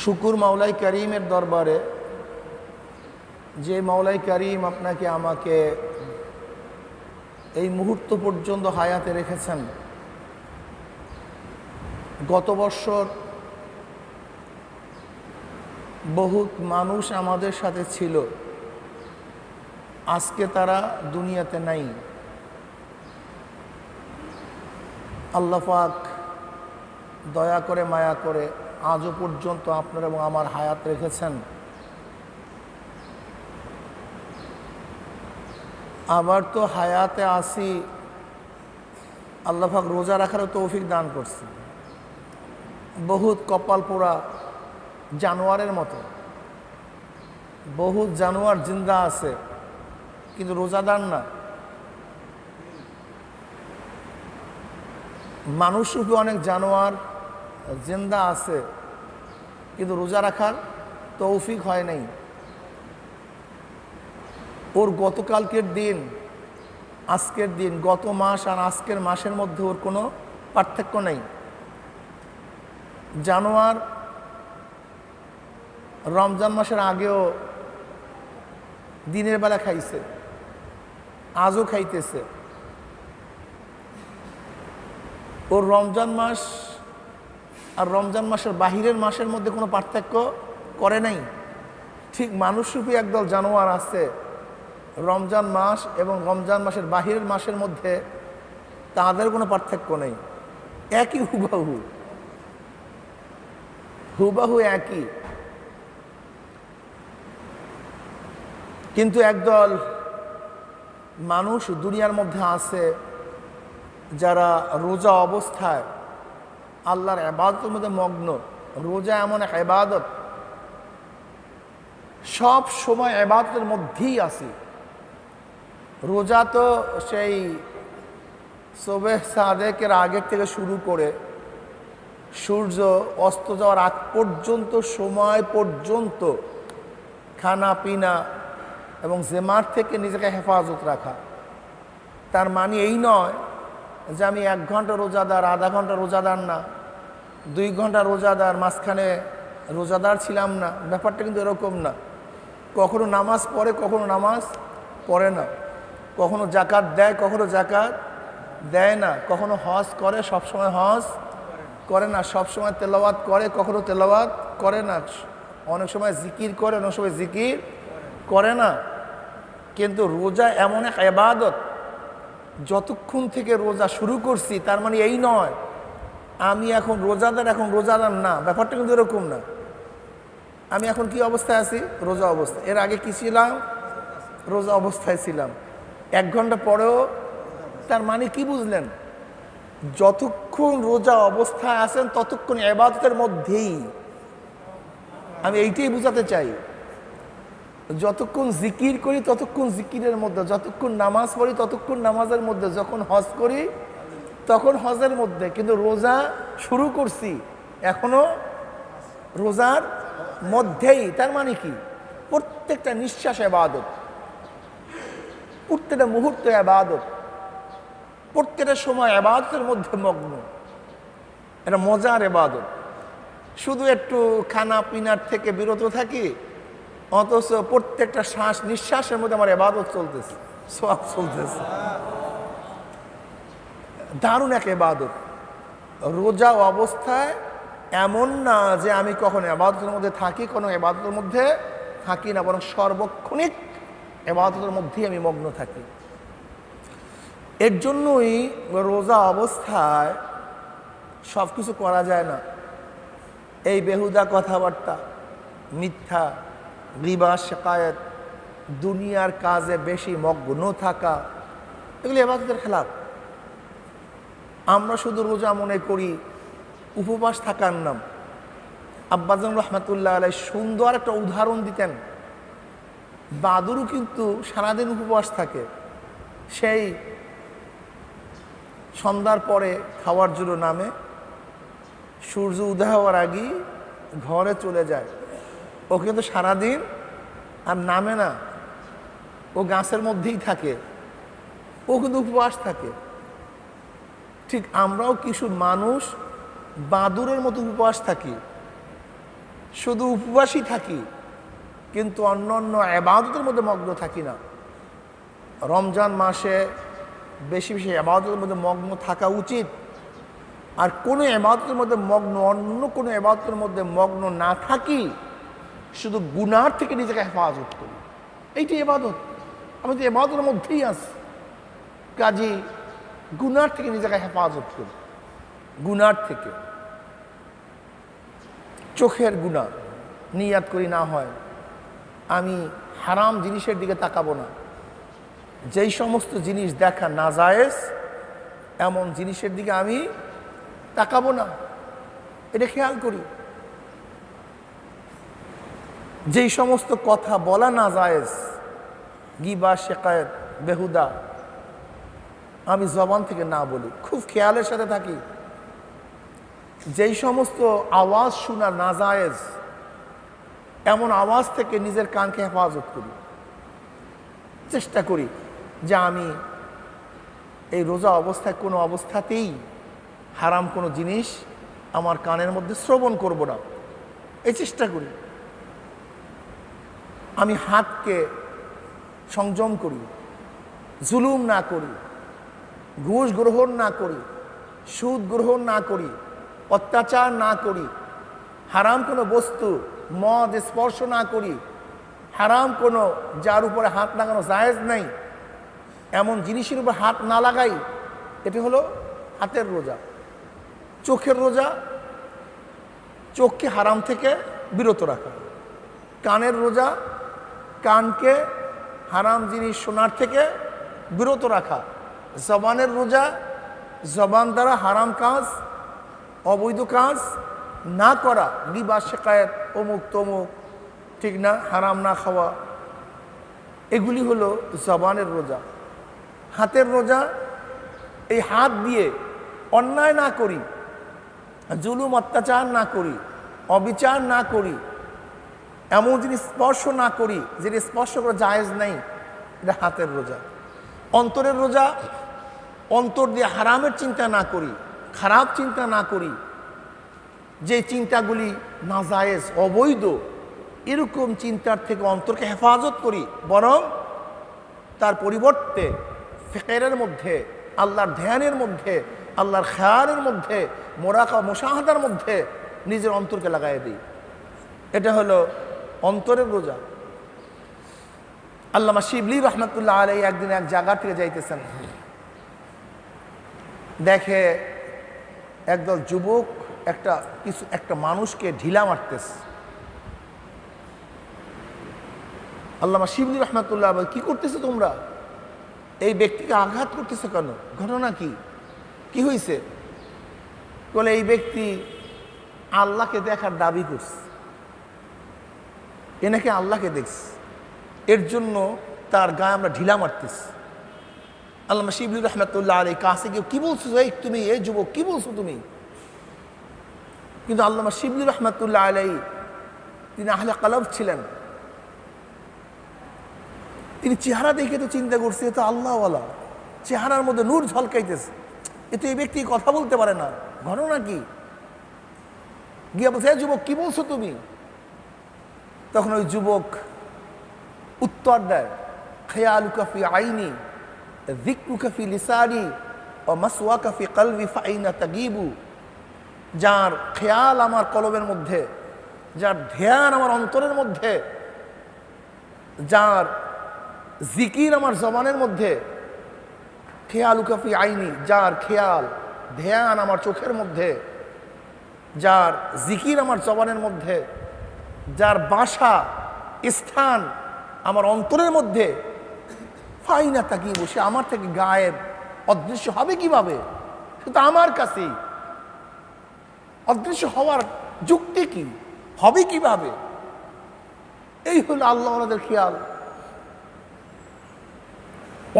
শুকুর মাওলাই করিমের দরবারে, যে মাওলাই করিম আপনাকে আমাকে এই মুহূর্ত পর্যন্ত হায়াতে রেখেছেন। গত বছর বহুত মানুষ আমাদের সাথে ছিল, আজকে তারা দুনিয়াতে নাই। আল্লাহ পাক দয়া করে মায়া করে আজও পর্যন্ত আপনার এবং আমার হায়াত রেখেছেন। আবার তো হায়াতে আসি, আল্লাহ পাক রোজা রাখারও তৌফিক দান করছে। বহুত কপাল পোড়া জানোয়ারের মতো, বহুত জানোয়ার জিন্দা আছে কিন্তু রোজাদার না। মানুষরূপী অনেক জানোয়ার জিন্দা আছে কিন্তু রোজা রাখার তৌফিক হয় নাই। ওর গতকালকের দিন আজকের দিন, গত মাস আর আজকের মাসের মধ্যে ওর কোনো পার্থক্য নেই। জানোয়ার রমজান মাসের আগেও দিনের বেলা খাইছে, আজও খাইতেছে। ওর রমজান মাস আর রমজান মাসের বাহিরের মাসের মধ্যে কোনো পার্থক্য করে নাই। ঠিক মানুষরূপী একদল জানোয়ার আছে, রমজান মাস এবং রমজান মাসের বাহিরের মাসের মধ্যে তাদের কোনো পার্থক্য নেই, একই হুবাহু হুবাহু একই। কিন্তু একদল মানুষ দুনিয়ার মধ্যে আছে যারা রোজা অবস্থায় আল্লাহর ইবাদতের মধ্যে মগ্ন। রোজা এমন এক ইবাদত, সব সময় ইবাদতের মধ্যেই আছি। রোজা তো সেই সুবহ সাদেকের আগের থেকে শুরু করে সূর্য অস্ত যাওয়ার আগ পর্যন্ত সময় পর্যন্ত খানা পিনা এবং জেমার থেকে নিজেকে হেফাজত রাখা। তার মানে এই নয় যে আমি 1 ঘন্টা রোজাদার, আধা ঘন্টা রোজাদার না, 2 ঘন্টা রোজাদার, মাঝখানে রোজাদার ছিলাম না। ব্যাপারটা কিন্তু এরকম না। কখনো নামাজ পড়ে, কখনো নামাজ পড়ে না, কখনো জাকাত দেয়, কখনো জাকাত দেয় না, কখনো হজ করে, সবসময় হজ করে না, সবসময় তেলাওয়াত করে, কখনো তেলাওয়াত করে না, অনেক সময় জিকির করে, অনেক সময় জিকির করে না। কিন্তু রোজা এমন এক ইবাদত, যতক্ষণ থেকে রোজা শুরু করছি তার মানে এই নয় আমি এখন রোজাদার, এখন রোজাদার না। ব্যাপারটা কিন্তু এরকম না। আমি এখন কি অবস্থায় আছি? রোজা অবস্থা। এর আগে কি ছিলাম? রোজা অবস্থায় ছিলাম। 1 ঘন্টা পরেও, তার মানে কি বুঝলেন? যতক্ষণ রোজা অবস্থায় আছেন ততক্ষণ ইবাদতের মধ্যেই। আমি এইটাই বুঝাতে চাই। যতক্ষণ জিকির করি ততক্ষণ জিকিরের মধ্যে, যতক্ষণ নামাজ পড়ি ততক্ষণ নামাজের মধ্যে, যখন হজ করি তখন হজের মধ্যে। কিন্তু রোজা শুরু করছি এখনো রোজার মধ্যেই। তার মানে কি? প্রত্যেকটা নিঃশ্বাস ইবাদত, প্রত্যেকটা মুহূর্ত ইবাদত, প্রত্যেকটা সময় ইবাদতের মধ্যে মগ্ন। এটা মজার ইবাদত। শুধু একটু খানা পিনার থেকে বিরত থাকি, অথচ প্রত্যেকটা শ্বাস নিঃশ্বাসের মধ্যে আমার ইবাদত চলতেছে, সওয়াব চলতেছে। দারুণ এক ইবাদত। রোজা অবস্থায় এমন না যে আমি কখনো ইবাদতের মধ্যে থাকি, কোনো ইবাদতের মধ্যে থাকি না, বরং সর্বক্ষণিক ইবাদতের মধ্যেই আমি মগ্ন থাকি। এর জন্যই রোজা অবস্থায় সব কিছু করা যায় না। এই বেহুদা কথাবার্তা, মিথ্যা, রিবা, শিকায়েত, দুনিয়ার কাজে বেশি মগ্ন থাকা, এগুলি ইবাদতের খেলাফ। আমরা শুধু রোজা মনে করি উপবাস থাকার নাম। আব্বাজান রহমাতুল্লাহ আলাইহি সুন্দর একটা উদাহরণ দিতেন। বাদুরও কিন্তু সারাদিন উপবাস থাকে। সেই সন্ধ্যার পরে খাওয়ার জন্য নামে, সূর্য উদয় হওয়ার আগেই ঘরে চলে যায়। ও কিন্তু সারাদিন আর নামে না, ও গাছের মধ্যেই থাকে, ও কিন্তু উপবাস থাকে। ঠিক আমরাও কিছু মানুষ বাদুরের মতো উপবাস থাকি। শুধু উপবাসী থাকি কিন্তু অন্য অন্য ইবাদতের মধ্যে মগ্ন থাকি না। রমজান মাসে বেশি বেশি ইবাদতের মধ্যে মগ্ন থাকা উচিত। আর কোনো ইবাদতের মধ্যে মগ্ন, অন্য কোনো ইবাদতের মধ্যে মগ্ন না থাকি, শুধু গুনার থেকে নিজেকে হেফাজত করি, এইটি ইবাদত। আমি তো ইবাদতের মধ্যেই আছি, কাজী গুনার থেকে নিজেকে হেফাজত করি। গুনার থেকে, চোখের গুনাহ নিয়াত করি না হয় আমি হারাম জিনিসের দিকে তাকাবো না। যেই সমস্ত জিনিস দেখা নাজায়েজ এমন জিনিসের দিকে আমি তাকাবো না, এটা খেয়াল করি। যেই সমস্ত কথা বলা নাজায়েজ, গিবা, শিকায়েত, বেহুদা, আমি জবান থেকে না বলি, খুব খেয়ালের সাথে থাকি। যেই সমস্ত আওয়াজ শোনা নাজায়েজ এমন আওয়াজ থেকে নিজের কানকে হেফাজত করি। চেষ্টা করি যে আমি এই রোজা অবস্থায় কোনো অবস্থাতেই হারাম কোনো জিনিস আমার কানের মধ্যে শ্রবণ করব না, এই চেষ্টা করি। আমি হাতকে সংযম করি, জুলুম না করি, ঘুষ গ্রহণ না করি, সুদ গ্রহণ না করি, অত্যাচার না করি, হারাম কোনো বস্তু মদ স্পর্শ না করি, হারাম কোনো যার উপরে হাত লাগানো জায়েজ নাই এমন জিনিসের উপর হাত না লাগাই, এটি হলো হাতের রোজা। চোখের রোজা, চোখকে হারাম থেকে বিরত রাখা। কানের রোজা, কানকে হারাম জিনিস শোনার থেকে বিরত রাখা। জবানের রোজা, জবান দ্বারা হারাম কাজ, অবৈধ কাজ না করা, গিবা, শিকায়েত, অমুক তমুক, ঠিক না, হারাম না খাওয়া, এগুলি হলো জবানের রোজা। হাতের রোজা, এই হাত দিয়ে অন্যায় না করি, জুলুম অত্যাচার না করি, অবিচার না করি, এমন জিনিস স্পর্শ না করি যেটা স্পর্শ করা জায়েজ নাই, এটা হাতের রোজা। অন্তরের রোজা, অন্তর দিয়ে হারামের চিন্তা না করি, খারাপ চিন্তা না করি, যে চিন্তাগুলি নাজায়েজ, অবৈধ, এরকম চিন্তার থেকে অন্তরকে হেফাজত করি, বরং তার পরিবর্তে ফিকিরের মধ্যে, আল্লাহর ধ্যানের মধ্যে, আল্লাহর খেয়ালের মধ্যে, মুশাহাদার মধ্যে নিজের অন্তরকে লাগাই দিই। এটা হলো অন্তরের রোজা। আল্লামা শিবলি রহমতুল্লাহ আলাইহি একদিন এক জায়গা থেকে যাইতেছেন, দেখে একদল যুবক একটা মানুষকে ঢিলা মারতেছে। আল্লামা শিবলি রহমতুল্লাহ বলে, কি করতেছো তোমরা? এই ব্যক্তিকে আঘাত করতেছো কেন? ঘটনা কি? কি হয়েছে? বলে, এই ব্যক্তি আল্লাহকে দেখার দাবি করছে, এ নাকি আল্লাহকে দেখছে, এর জন্য তার গায়ে আমরা ঢিলা মারতেছি। আল্লামা শিবলি রহমতুল্লাহ আলাইহি কাছে গিয়ে, কি বলছো তুমি, এই যুবক, কি বলছো তুমি? কিন্তু আল্লামা শিবলি রহমতুল্লাহ আলাইহি তিনি আহলে কলব ছিলেন, তিনি চেহারা দেখে তো চিন্তা করছে, এ তো আল্লাহওয়ালা, চেহারার মধ্যে নূর ঝলকাইতেছে, এ তো এই ব্যক্তি কথা বলতে পারে না, ঘটনা কি? গিয়ে বলছে, যুবক, কি বলছো তুমি? তখন ওই যুবক উত্তর দেয়, খেয়ালুকা ফি আইনি, যিকরুকা ফি লিসানি, ওয়া মাসওয়াকা ফি কলবি ফাইনা তাগিবু। যার খেয়াল আমার কলবের মধ্যে, যার ধ্যান আমার অন্তরের মধ্যে, যার জিকির আমার জবানের মধ্যে, খেয়ালুকা ফি আইনি, যার খেয়াল ধ্যান আমার চোখের মধ্যে, যার জিকির আমার জবানের মধ্যে, যার বাসা স্থান আমার অন্তরের মধ্যে, ফাইনা তাকিবু, সে আমার থেকে গায়েব, অদৃশ্য হবে কিভাবে? সে তো আমার কাছেই, অদৃশ্য হওয়ার যুক্তি কি, হবে কিভাবে? এই হলো আল্লাহ ওনাদের খেয়াল।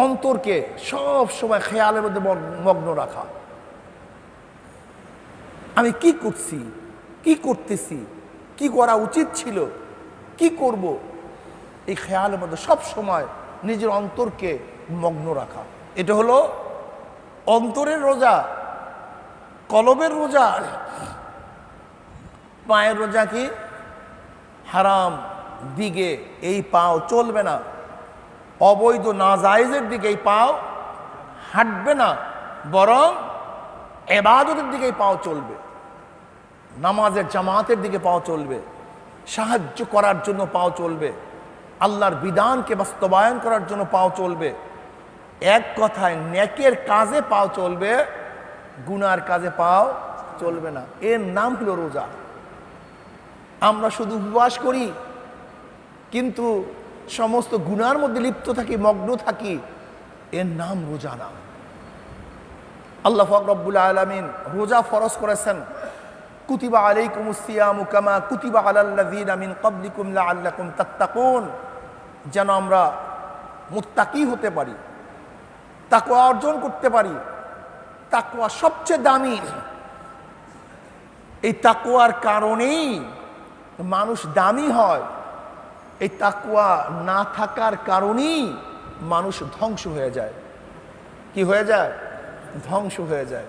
অন্তরকে সব সময় খেয়ালের মধ্যে মগ্ন রাখা। আমি কি করছি, কি করতেছি, কি করা উচিত ছিল, কি করব, এই খেয়ালের মধ্যে সব সময় নিজের অন্তরকে মগ্ন রাখা। এটা হলো অন্তরের রোজা। কলবের রোজা, পায়ের রোজা কি? হারাম দিকে এই পাও চলবে না, অবৈধ নাজায়েজের দিকে এই পাও হাঁটবে না, বরং ইবাদতের দিকে এই পাও চলবে, নামাজের জামাতের দিকে পাও চলবে, সাহায্য করার জন্য পাও চলবে, আল্লাহর বিধানকে বাস্তবায়ন করার জন্য পাও চলবে। এক কথায় নেকের কাজে পাও চলবে, গুনার কাজে পাও চলবে না। এর নাম হলো রোজা। আমরা শুধু উপবাস করি কিন্তু সমস্ত গুনার মধ্যে লিপ্ত থাকি, মগ্ন থাকি, এর নাম রোজা না। আল্লাহ পাক রব্বুল আলামিন রোজা ফরজ করেছেন, কুতিবা আলাইকুমুস সিয়ামু কামা কুতিবা আলাল্লাযীনা মিন ক্বাবলিকুম লাআল্লাকুম তাত্তাকুন, যেন আমরা মুত্তাকি হতে পারি, তাকওয়া অর্জন করতে পারি। তাকওয়া সবচেয়ে দামি। এই তাকওয়ার কারণেই মানুষ দামি হয়। এই তাকওয়া না থাকার কারণেই মানুষ ধ্বংস হয়ে যায়। কি হয়ে যায়? ধ্বংস হয়ে যায়।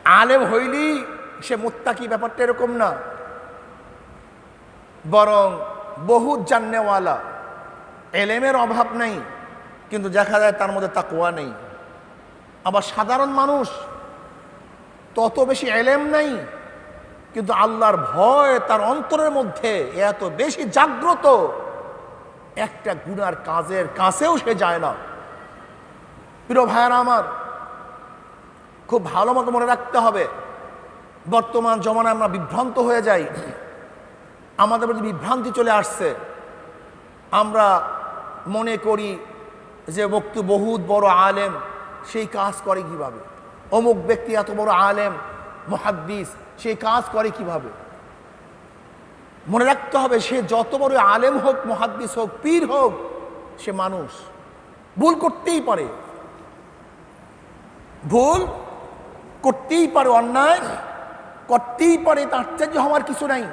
আলেম হইলি সে মুত্তাকি, ব্যাপারটা এরকম না, বরং বহুত জান্নেওয়ালা, এলেমের অভাব নেই কিন্তু দেখা যায় তার মধ্যে তাকওয়া নেই। আবার সাধারণ মানুষ, তত বেশি এলেম নেই কিন্তু আল্লাহর ভয় তার অন্তরের মধ্যে এত বেশি জাগ্রত, একটা গুনার কাজের কাছেও সে যায় না। প্রিয় ভাইয়ারা আমার, খুব ভালো মতো মনে রাখতে হবে, বর্তমান জমানায় আমরা বিভ্রান্ত হয়ে যাই, আমাদের প্রতি বিভ্রান্তি চলে আসছে। আমরা মনে করি যে বক্তব্য বহুত বড় আলেম, সেই কাজ করে কিভাবে, অমুক ব্যক্তি এত বড় আলেম মুহাদ্দিস, সেই কাজ করে কিভাবে। মনে রাখতে হবে, সে যত বড় আলেম হোক, মুহাদ্দিস হোক, পীর হোক, সে মানুষ, ভুল করতেই পারে, ভুল করতেই পারে, অন্যায় করতেই পারে, তা আশ্চর্য হওয়ার কিছু নাই।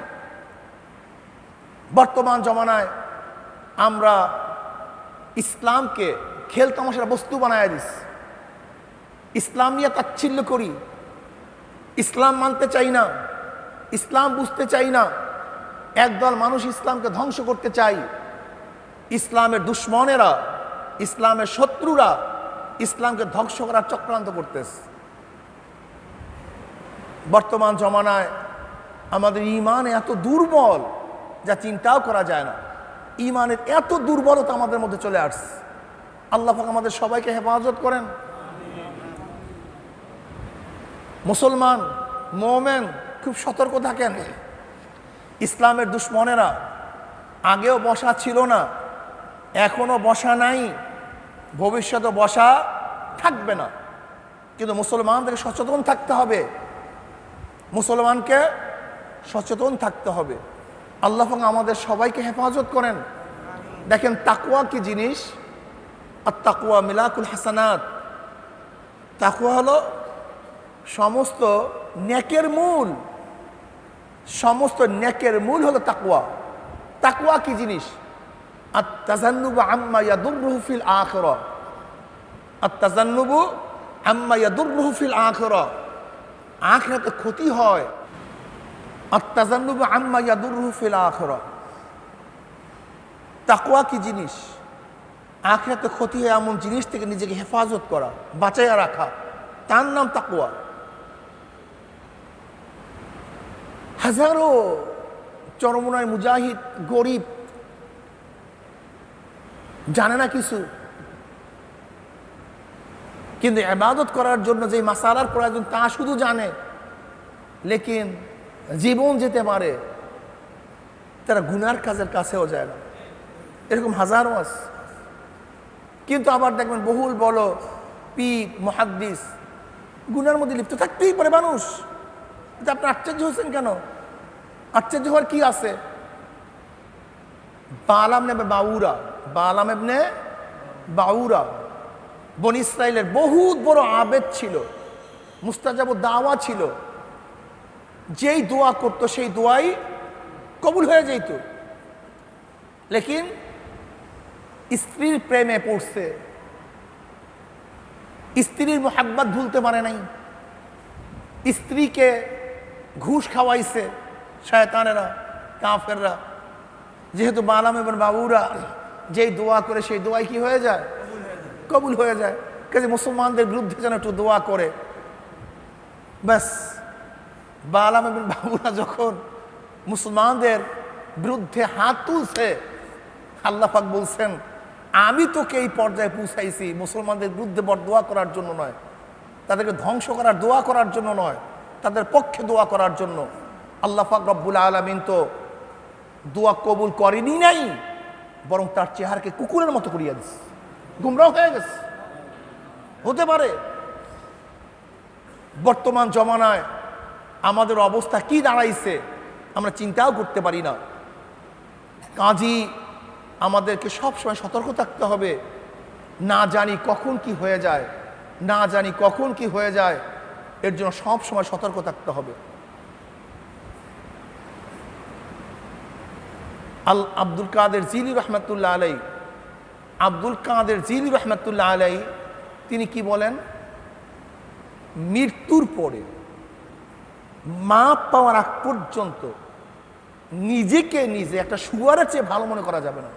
বর্তমান জমানায় আমরা ইসলামকে খেল তামাশার বস্তু বানায় দিস, ইসলাম নিয়ে তাচ্ছিল্য করি, ইসলাম মানতে চাই না, ইসলাম বুঝতে চাই না। একদল মানুষ ইসলামকে ধ্বংস করতে চাই। ইসলামের দুশ্মনেরা, ইসলামের শত্রুরা ইসলামকে ধ্বংস করার চক্রান্ত করতেছে। বর্তমান জমানায় আমাদের ঈমান এত দুর্বল যা চিন্তাও করা যায় না। ঈমানের এত দুর্বলতা আমাদের মধ্যে চলে আসছে। আল্লাহ পাক আমাদের সবাইকে হেফাজত করেন। মুসলমান মুমিন খুব সতর্ক থাকেন। ইসলামের দুশ্মনেরা আগেও বসা ছিল না, এখনো বসা নাই, ভবিষ্যতে বসা থাকবে না। কিন্তু মুসলমানদেরকে সচেতন থাকতে হবে, মুসলমানকে সচেতন থাকতে হবে। আল্লাহ পাক আমাদের সবাইকে হেফাজত করেন। দেখেন তাকওয়া কি জিনিস। আর তাকওয়া মিলাকুল হাসানাত। তাকওয়া হলো সমস্ত নেকের মূল, সমস্ত নেকের মূল হলো তাকওয়া। তাকওয়া কি জিনিস? আত-তাজান্নুবু আম্মা ইয়াদুররুহু ফিল আখিরাহ। আত-তাজান্নুবু আম্মা ইয়াদুররুহু ফিল আখিরাহ, আখিরাতে ক্ষতি হয়। আত-তাজান্নুবু আম্মা ইয়াদুররুহু ফিল আখিরাহ। তাকওয়া কি জিনিস? আখিরাতে ক্ষতি হয় এমন জিনিস থেকে নিজেকে হেফাজত করা, বাঁচাইয়া রাখা, তার নাম তাকওয়া। হাজারো চরমনায় মুজাহিদ, গরিব, জানে না কিছু, কিন্তু ইবাদত করার জন্য যে মাসালার প্রয়োজন তা শুধু জানে, লেকিন জীবন যেতে পারে, তারা গুনার কাজের কাছেও যায় না। এরকম হাজারো আছে। কিন্তু আবার দেখবেন বহুল বড় পীর মুহাদ্দিস, গুনার মধ্যে লিপ্ত থাকতেই পারে মানুষ। কিন্তু আপনি আশ্চর্য হচ্ছেন কেন? আশ্চর্য হওয়ার কি আছে? বালাম ইবনে বাউরা, বালাম ইবনে বাউরা বনী ইসরাইলের বহুত বড় আবেদ ছিল, মুস্তাজাব দাওয়া ছিল। যেই দোয়া করতো সেই দোয়াই কবুল হয়ে যেত। লেকিন স্ত্রীর প্রেমে পড়ছে, স্ত্রীর মোহাব্বত ভুলতে পারে নাই, স্ত্রীকে ঘুষ খাওয়াইছে শয়তানেরা, কাফেররা। যেহেতু বালাম এবং বাবুরা যেই দোয়া করে সেই দোয়াই কি হয়ে যায়, কবুল হয়ে যায়। কাজে মুসলমানদের বিরুদ্ধে যেন একটু দোয়া করে। ব্যাস, বালাম এবং বাবুরা যখন মুসলমানদের বিরুদ্ধে হাত তুলছে, আল্লাহ পাক বলছেন আমি তোকে এই পর্যায়ে পৌঁছাইছি মুসলমানদের বিরুদ্ধে বরদোয়া করার জন্য নয়, তাদেরকে ধ্বংস করার দোয়া করার জন্য নয়, তাদের পক্ষে দোয়া করার জন্য। আল্লাহ পাক রব্বুল আলামিন তো দোয়া কবুল করেনি নাই, বরং তার চেহারাকে কুকুরের মতো করিয়া দিচ্ছে, গুমরাহ হয়ে গেছে। হতে পারে বর্তমান জমানায় আমাদের অবস্থা কি দাঁড়াইছে আমরা চিন্তাও করতে পারি না। কাজী আমাদেরকে সবসময় সতর্ক থাকতে হবে, না জানি কখন কি হয়ে যায়, না জানি কখন কি হয়ে যায়, এর জন্য সবসময় সতর্ক থাকতে হবে। আব্দুল কাদের জিলি রহমতুল্লাহ আলাই, আব্দুল কাদের জিলি রহমতুল্লাহ আলাই তিনি কি বলেন, মৃত্যুর পরে মাপ পাওয়ার আগ পর্যন্ত নিজেকে নিজে একটা শুয়ারের চেয়ে ভালো মনে করা যাবে না।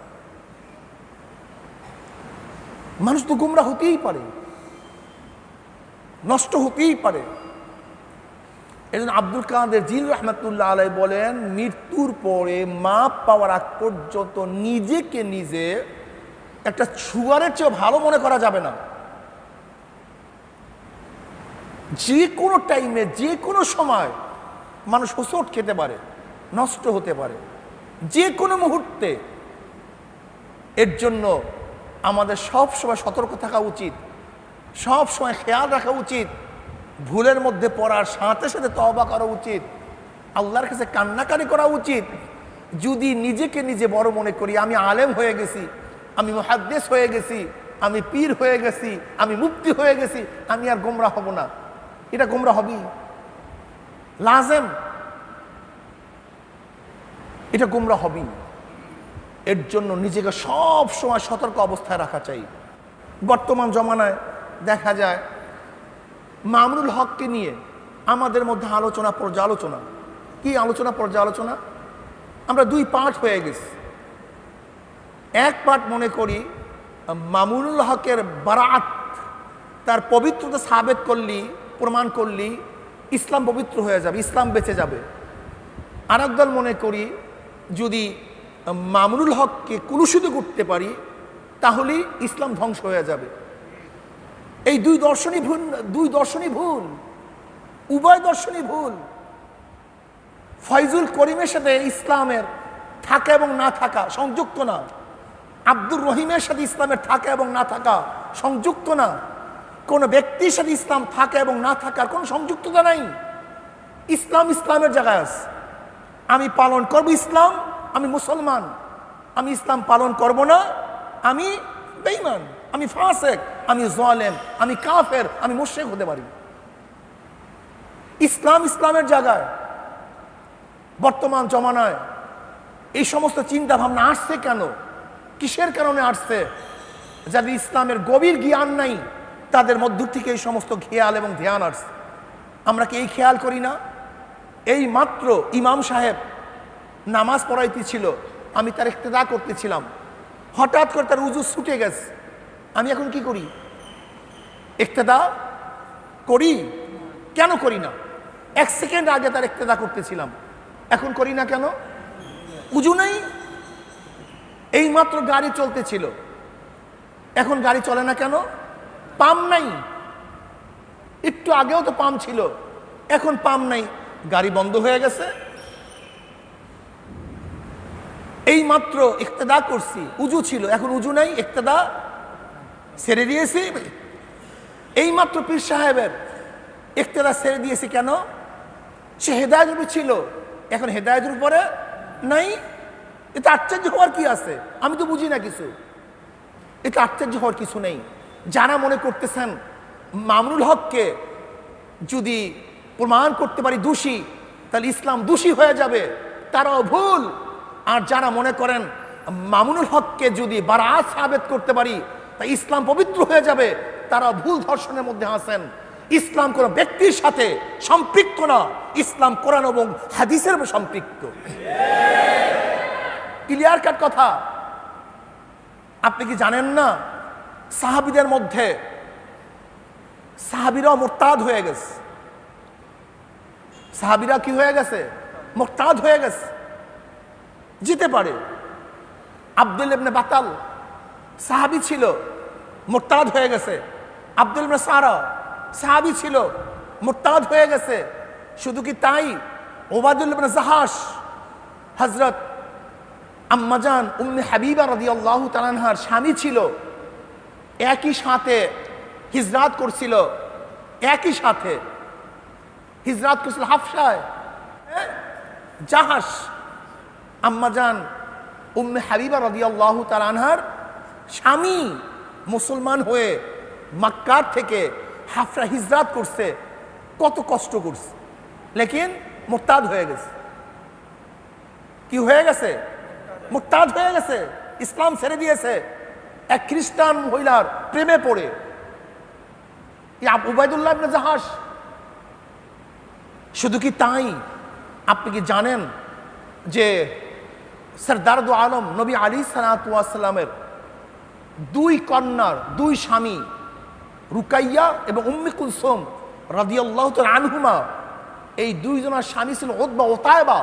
মানুষ তো গুমরা হতেই পারে, নষ্ট হতেই পারে। এজন্য আব্দুল কাদের জিল রহমতুল্লাহ আলাই বলেন মৃত্যুর পরে মাপ পাওয়ার আগ পর্যন্ত নিজেকে নিজে একটা শুয়ারের চেয়ে ভালো মনে করা যাবে না। যে কোনো টাইমে যে কোনো সময় মানুষ হোঁচট খেতে পারে, নষ্ট হতে পারে, যে কোনো মুহূর্তে। এর জন্য আমাদের সব সময় সতর্ক থাকা উচিত, সব সময় খেয়াল রাখা উচিত, ভুলের মধ্যে পড়ার সাথে সাথে তওবা করা উচিত, আল্লাহর কাছে কান্নাকারি করা উচিত। যদি নিজেকে নিজে বড় মনে করি আমি আলেম হয়ে গেছি, আমি মুহাদ্দিস হয়ে গেছি, আমি পীর হয়ে গেছি, আমি মুফতি হয়ে গেছি, আমি আর গোমরা হব না, এটা গোমরা হবি লাজেম, এটা গোমরা হবি। এর জন্য নিজেকে সব সময় সতর্ক অবস্থায় রাখা চাই। বর্তমান জমানায় দেখা যায় মামুনুল হককে নিয়ে আমাদের মধ্যে আলোচনা পর্যালোচনা, কি আলোচনা পর্যালোচনা, আমরা দুই পাঠ হয়ে গেছি। এক পাঠ মনে করি মামুনুল হকের বারাত, তার পবিত্রতা সাবেত করলি, প্রমাণ করলি ইসলাম পবিত্র হয়ে যাবে, ইসলাম বেঁচে যাবে। আর একদল মনে করি যদি মামুনুল হককে কুলুষিত করতে পারি তাহলে ইসলাম ধ্বংস হয়ে যাবে। এই দুই দর্শনই ভুল, দুই দর্শনই ভুল, উভয় দর্শনই ভুল। ফয়জুল করিমের সাথে ইসলামের থাকা এবং না থাকা সংযুক্ত না, আব্দুর রহিমের সাথে ইসলামের থাকা এবং না থাকা সংযুক্ত না, কোনো ব্যক্তির সাথে ইসলাম থাকা এবং না থাকার কোনো সংযুক্ততা নাই। ইসলাম ইসলামের জায়গায় আছে। আমি পালন করব ইসলাম, আমি মুসলমান। আমি ইসলাম পালন করব না, আমি বেঈমান, আমি ফাসেক, আমি জালেম, আমি কাফের, আমি মুশরিক হতে পারি। ইসলাম ইসলামের জায়গায়। বর্তমান জমানায় এই সমস্ত চিন্তা ভাবনা আসছে কেন, কিসের কারণে আসছে? যাদের ইসলামের গভীর জ্ঞান নাই তাদের মধ্য থেকে এই সমস্ত খেয়াল এবং ধ্যান আসছে। আমরা কি এই খেয়াল করি না? এই মাত্র ইমাম সাহেব নামাজ পড়াইতেছিল, আমি তার ইক্তেদা করতেছিলাম, হঠাৎ করে তার উজু ছুটে গেছে। আমি এখন কি করি? ইক্তেদা করি? কেন করি না? এক সেকেন্ড আগে তার ইক্তেদা করতেছিলাম, এখন করি না কেন? উজু নাই। এই মাত্র গাড়ি চলতেছিল, এখন গাড়ি চলে না কেন? পাম্প নাই। একটু আগেও তো পাম্প ছিল, এখন পাম্প নাই, গাড়ি বন্ধ হয়ে গেছে। এই মাত্র ইক্তেদা করছি, উজু ছিল, এখন উজু নাই, ইক্তেদা ছেড়ে দিয়েছি। এই মাত্র পীর সাহেবের ইক্তেদা ছেড়ে দিয়েছি কেন? সে হেদায়েতের উপর ছিল, এখন হেদায়েতের উপরে নাই। এটা আশ্চর্য হওয়ার কি আছে? আমি তো বুঝি না কিছু। এটা আশ্চর্য হওয়ার কিছু নেই। যারা মনে করতেছেন মামুনুল হককে যদি প্রমাণ করতে পারি দোষী, তাহলে ইসলাম দোষী হয়ে যাবে, তারাও ভুল। আর যারা মনে করেন মামুনুল হককে যদি বারাত সাবেত করতে পারি তা ইসলাম পবিত্র হয়ে যাবে, তারা ভুল ধর্ষণের মধ্যে আছেন। ইসলাম কোন ব্যক্তির সাথে সম্পৃক্ত না, ইসলাম কোরআন এবং হাদিসের সম্পৃক্ত। ক্লিয়ার কাট কথা। আপনি কি জানেন না সাহাবীদের মধ্যে সাহাবীরা মুরতাদ হয়ে গেছে, সাহাবীরা কি হয়ে গেছে? মুরতাদ হয়ে গেছে। যেতে পারে আব্দুল ইবনে বাতাল সাহাবী ছিল, মুরতাদ হয়ে গেছে। আব্দুল ইবনে সারা সাহাবী ছিল, মুরতাদ হয়ে গেছে। শুধু কি তাই, ওবায়দুল ইবনে জাহাশ হযরত আম্মাজান উম্মে হাবিবা রাদিয়াল্লাহু তাআলা আনহার স্বামী ছিল, একই সাথে হিজরাত করছিল, একই সাথে হিজরাত করছিল হাফসায়। জাহাশ আম্মাজান উম্মে হাবিবা রাদিয়াল্লাহু তাআলা আনহার স্বামী মুসলমান হয়ে মক্কার থেকে হাফসা হিজরাত করছে, কত কষ্ট করছে, লেকিন মুরতাদ হয়ে গেছে। কি হয়ে গেছে? মুরতাদ হয়ে গেছে, ইসলাম ছেড়ে দিয়েছে এক খ্রিস্টান মহিলার প্রেমে পড়ে। উবাইদুল্লাহ ইবনে জাহাশ। শুধু কি তাই, আপনি কি জানেন যে সরদার দু আলম নবী আলাইহিস সালাতু ওয়াস সালামের দুই কন্যার দুই স্বামী রুকাইয়া এবং উম্মে কুলসুম রাদিয়াল্লাহু তাআলা আনহুমা, এই দুইজনের স্বামী ছিল উতবা ও তায়েবা।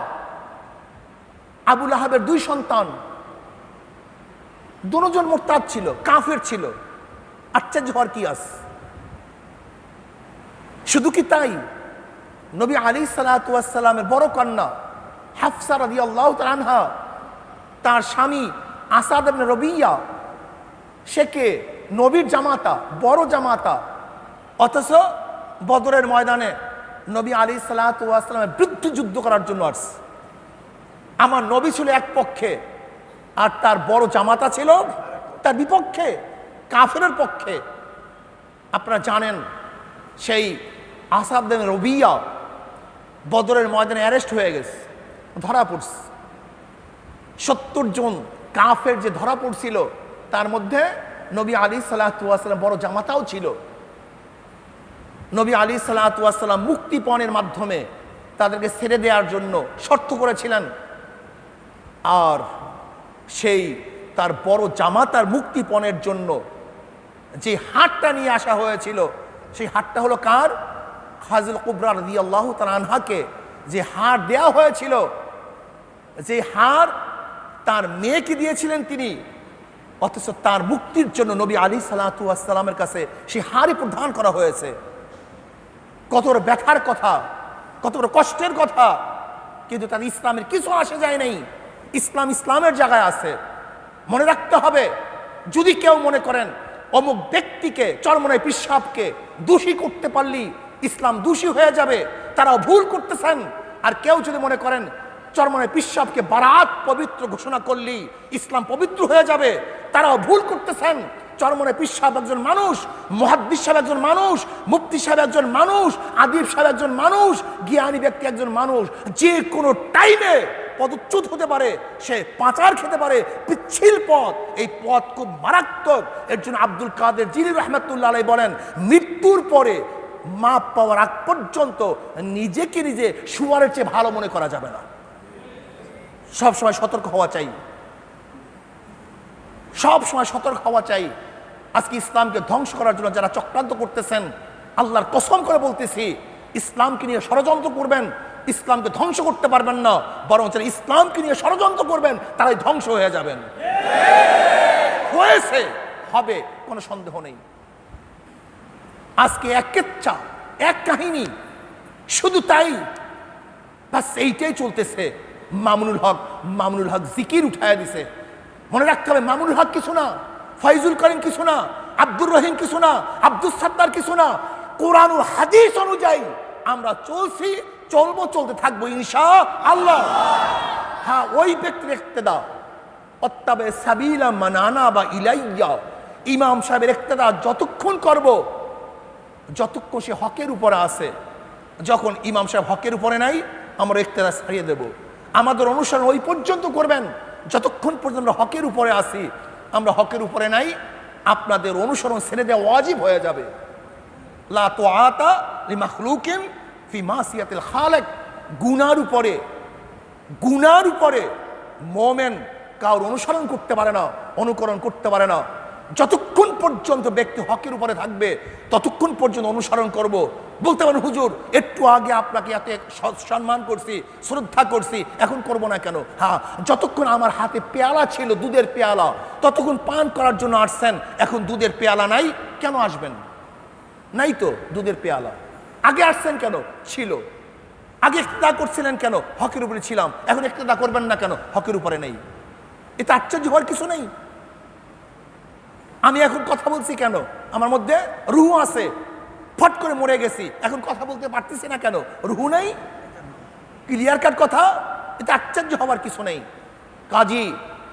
আবু লাহাবের দুই সন্তান, দুজন মুরতাদ ছিল, কাফের ছিল। আশ্চর্য হওয়ার কি আছে? শুধু কি তাই, নবী আলাইহিস সালাতু ওয়াস সালামের বড় কন্যা হাফসা রাদিয়াল্লাহু তাআলা আনহা, তার স্বামী আসাদ ইবনে রবিয়া, সে কে? নবীর জামাতা, বড় জামাতা। অথচ বদরের ময়দানে নবী আলাইহিস সালাতু ওয়াস সালামের বিরুদ্ধে যুদ্ধ করার জন্য আসছে। আমার নবী ছিল এক পক্ষে, আর তার বড় জামাতা ছিল তার বিপক্ষে, কাফেরের পক্ষে। আপনারা জানেন সেই আসাদ ইবনে রবিয়া বদরের ময়দানে অ্যারেস্ট হয়ে গেছে, ধরা পড়ছে। 70 জন কাফের যে ধরা পড়ছিল, তার মধ্যে নবী আলাইহিস সালাতু ওয়াস সালাম বড় জামাতাও ছিল। নবী আলাইহিস সালাতু ওয়াস সালাম মুক্তিপণের মাধ্যমে তাদেরকে ছেড়ে দেওয়ার জন্য শর্ত করেছিলেন। আর সেই তার বড় জামাতার মুক্তিপণের জন্য যে হাটটা নিয়ে আসা হয়েছিল, সেই হাটটা হলো কার? খাদিজা কুবরা রাদিয়াল্লাহু তাআলা আনহাকে যে হার দেওয়া হয়েছিল, যে হার তার মেয়েকে দিয়েছিলেন তিনি, অথচ তার মুক্তির জন্য নবী আলাইহিস সালাতু ওয়াস সালামের কাছে সেই হারই প্রদান করা হয়েছে। কত বড় ব্যথার কথা, কত বড় কষ্টের কথা, কিন্তু তার ইসলামের কিছু আসে যায় নাই। ইসলাম ইসলামের জায়গায় আছে। মনে রাখতে হবে, যদি কেউ মনে করেন অমুক ব্যক্তিকে, চরমনাই পিশাবকে দোষী করতে পারলি ইসলাম দোষী হয়ে যাবে, তারাও ভুল করতেছেন। আর কেউ যদি মনে করেন চরমনাই পিশাবকে বারাত পবিত্র ঘোষণা করলি ইসলাম পবিত্র হয়ে যাবে, তারাও ভুল করতেছেন। চরমনাই পীর সাহেব একজন মানুষ, মুহাদ্দিস সাহেব একজন মানুষ, মুফতি সাহেব একজন মানুষ, আদিব সাহেব একজন মানুষ, জ্ঞানী ব্যক্তি একজন মানুষ। যে কোনো টাইমে পদচ্যুত হতে পারে, সে পাচার খেতে পারে, পিচ্ছিল পথ, এই পথ খুব মারাত্মক। এর জন্য আব্দুল কাদের জিলানী রাহমাতুল্লাহ আলাইহি বলেন, মৃত্যুর পরে মাপ পাওয়ার আগ পর্যন্ত নিজেকে নিজে শুয়ারের চেয়ে ভালো মনে করা যাবে না। সবসময় সতর্ক হওয়া চাই, সবসময় সতর্ক হওয়া চাই। আজকে ইসলামকে ধ্বংস করার জন্য যারা চক্রান্ত করতেছেন, আল্লাহর কসম করে বলতেছি, ইসলামকে নিয়ে ষড়যন্ত্র করবেন, ইসলামকে ধ্বংস করতে পারবেন না, বরং যারা ইসলামকে নিয়ে ষড়যন্ত্র করবেন তারাই ধ্বংস হয়ে যাবেন। হয়েছে, হবে, কোনো সন্দেহ নেই। আজকে এক কেচ্ছা, এক কাহিনী, শুধু তাই, বাস এইটাই চলতেছে। মামুনুল হক জিকির উঠায় দিছে। মনে রাখতে হবে, মামুনুল হক কিছু না, ফয়জুল করিম কিছু না, আব্দুর রহিম কিছু না, আব্দুল সাত্তার কিছু না। কোরআন ও হাদিস অনুযায়ী আমরা চলছি, চলবো, চলতে থাকবো ইনশাআল্লাহ। হ্যাঁ, ওই ব্যক্তির ইক্তেদা, অত্তাবে সাবিলা মান আনাবা ইলাইয়া, ইমাম সাহেবের ইক্তেদা যতক্ষণ করব, যতক্ষণ সে হকের উপরে আছে। যখন ইমাম সাহেব হকের উপরে নাই, আমরা ইক্তেদা ছাড়িয়ে দেব। আমাদের অনুসরণ ওই পর্যন্ত করবেন যতক্ষণ পর্যন্ত আমরা হকের উপরে আসি। আমরা হকের উপরে নাই, আপনাদের অনুসরণ ছেড়ে দেওয়া ওয়াজিব হয়ে যাবে। লা তুআতা লিমাখলুকিন ফি মাসিয়াতিল খালিক। গুনার উপরে মুমিন কারোর অনুসরণ করতে পারে না, অনুকরণ করতে পারে না। যতক্ষণ পর্যন্ত ব্যক্তি হকের উপরে থাকবে ততক্ষণ পর্যন্ত অনুসরণ করব। বলতে পারেন হুজুর একটু আগে আপনাকে এত সম্মান করছি, শ্রদ্ধা করছি, এখন করব না কেন? হ্যাঁ, যতক্ষণ আমার হাতে পেয়ালা ছিল, দুধের পেয়ালা, ততক্ষণ পান করার জন্য আসছেন। এখন দুধের পেয়ালা নাই, কেন আসবেন? নাই তো দুধের পেয়ালা। আগে আসছেন কেন? ছিল। আগে ইক্তেদা করছিলেন কেন? হকের উপরে ছিলাম। এখন ইক্তেদা করবেন না কেন? হকের উপরে নেই। এটা আশ্চর্য হওয়ার কিছু নেই। আমি এখন কথা বলছি কেন? আমার মধ্যে রুহু আছে, ফট করে মরে গেছি, এখন কথা বলতে পারতেছি না কেন? রুহু নেই। ক্লিয়ার কাট কথা। এটা আশ্চর্য হওয়ার কিছু নেই। কাজী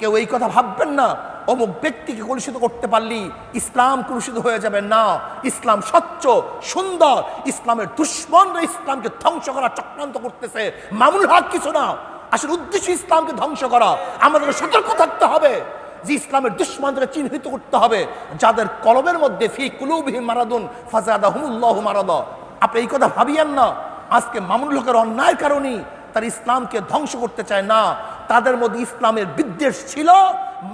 কেউ এই কথা ভাববেন না অমুক ব্যক্তিকে কলুষিত করতে পারলি ইসলাম কলুষিত হয়ে যাবে না। ইসলাম স্বচ্ছ, সুন্দর। ইসলামের দুশ্মনরা ইসলামকে ধ্বংস করার চক্রান্ত করতেছে। মামুনুল হক কিছু না, আসলে উদ্দেশ্য ইসলামকে ধ্বংস করা। আমাদের সতর্ক থাকতে হবে যে ইসলামের দুশ্মনদেরকে চিহ্নিত করতে হবে, যাদের কলবের মধ্যে ফি কুলুবিহিম মারাদুন ফাযাদাহুমুল্লাহু মারাদা। আপনি এই কথা ভাবিয়েন না আজকে মামুনুল হকের অন্যায়ের কারণেই তার ইসলামকে ধ্বংস করতে চায় না। তাদের মধ্যে ইসলামের বিদ্বেষ ছিল,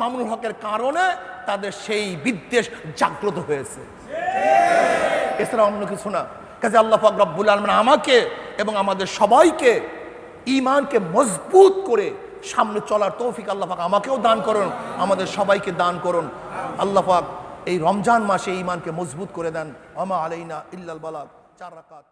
মামুনুল হকের কারণে তাদের সেই বিদ্বেষ জাগ্রত হয়েছে, এছাড়া অন্য কিছু না। কাজে আল্লাহ পাক রব্বুল আলামিন আমাকে এবং আমাদের সবাইকে ঈমানকে মজবুত করে সামনে চলার তৌফিক আল্লাহ পাক আমাকেও দান করুন, আমাদের সবাইকে দান করুন। আল্লাহ পাক এই রমজান মাসে ঈমানকে মজবুত করে দেন। আমা আলাইনা ইল্লাল বালাগ। 4 রাকাত।